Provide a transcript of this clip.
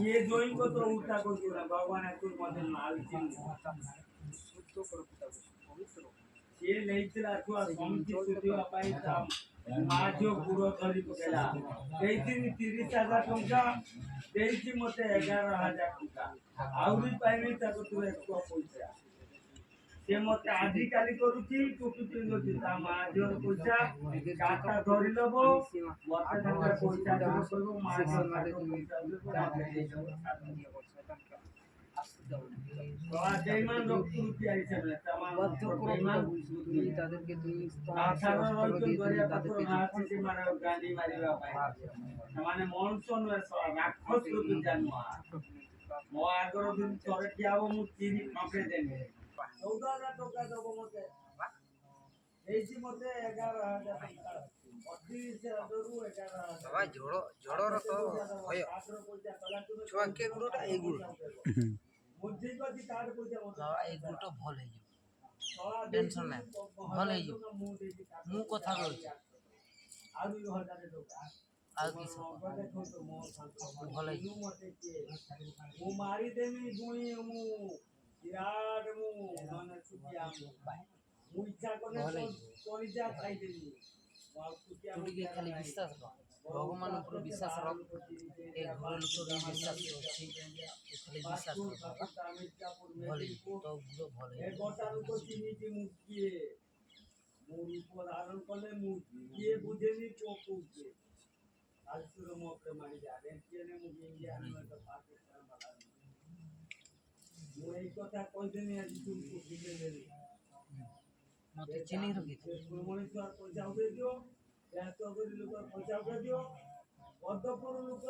ये जोइन को तो उल्टा को जोड़ा भगवान है तुम मदन लाल चिन्ह শুদ্ধ করে পিতাকে পবিত্র ये नहीं चला तो समिति सुधियो अपाई काम माझो पूरो धरी पकेला देइति 30,000 टंका देइति मते 11,000 टंका आउरी पाइनी ताको तू एक पैसा से मते आधिकाली करूची टुटु पिंदोची ता माझोर पैसा काटा धरि लबो मते धरे पैसा जमा करबो माझोर माते पैसा देबो मते देबो বেঈমান রক্তরূপী হিসেবে তাদেরকে দুই তাদেরকে গান্ধী মারিবা পাই মানে মনুষ্য নয় রাক্ষস রূপী জানোয়ার ମୋ ଆଗର ଦିନ ଥରେ ଠିଆ ହବ ମୁଁ ଚିନି ଫାଙ୍କେ ଦେବି 14,000 ଟଙ୍କା ଦବ ମତେ ଦେଇଛି ମତେ 11,000 ଟଙ୍କା 32,000ରୁ 11,000 বাবা জড়র তো হয় ছুয়াকে গুড়টা এই গুড় বাবা এই গুড়টা ভাল হয়ে যাব টেনশন নাই ভাল হয়ে যাব মু কথা কইছি আর কি সব ভাল হয়ে যাব ମୁଁ ମାରିଦେମି ଗୁଣି ମୁଁ ବିରାଟ ମୁଁ ମାନେ ଛୁଟିଆ ମୁଁ ଇଚ୍ଛା କଲେ କଲିଜା ଖାଇଦେବି ତୁ ଟିକେ ଖାଲି ବିଶ୍ୱାସ କର ଭଗବାନ ଉପରେ ବିଶ୍ୱାସ ରଖ ଏ ଘର ଲୋକର ବିଶ୍ୱାସ ଅଛି ତୁ ଖାଲି ବିଶ୍ୱାସ କର ଭଲ ତ ଗୁଡ଼ ଭଲ ଏ ଗୋଟା ଲୋକ ଚିହ୍ନିଛି ମୁଁ କିଏ ମୁଁ ରୂପ ଧାରଣ କଲେ ମୁଁ କିଏ ବୁଝେନି କୋଉ କିଏ ଆସୁର ମୋ ଉପରେ ମାରିଯା ରେଣ୍ଟିଏନେ ମୁଁ ଇଣ୍ଡିଆ ପାକିସ୍ତାନ ବାଲା ମୁଁ ଏଇ କଥା କହିଦେନି ଆଜି ତୁମକୁ ବୁଝେଇଦେଲି ମତେ ଚିନି ରଖିଛି ମଣିଷ ପଇସା ଉଠେଇ ଦିଅ ଲୋକ ପଇସା ଉଠେଇ ଦିଅ ପଦପୁର ଲୋକ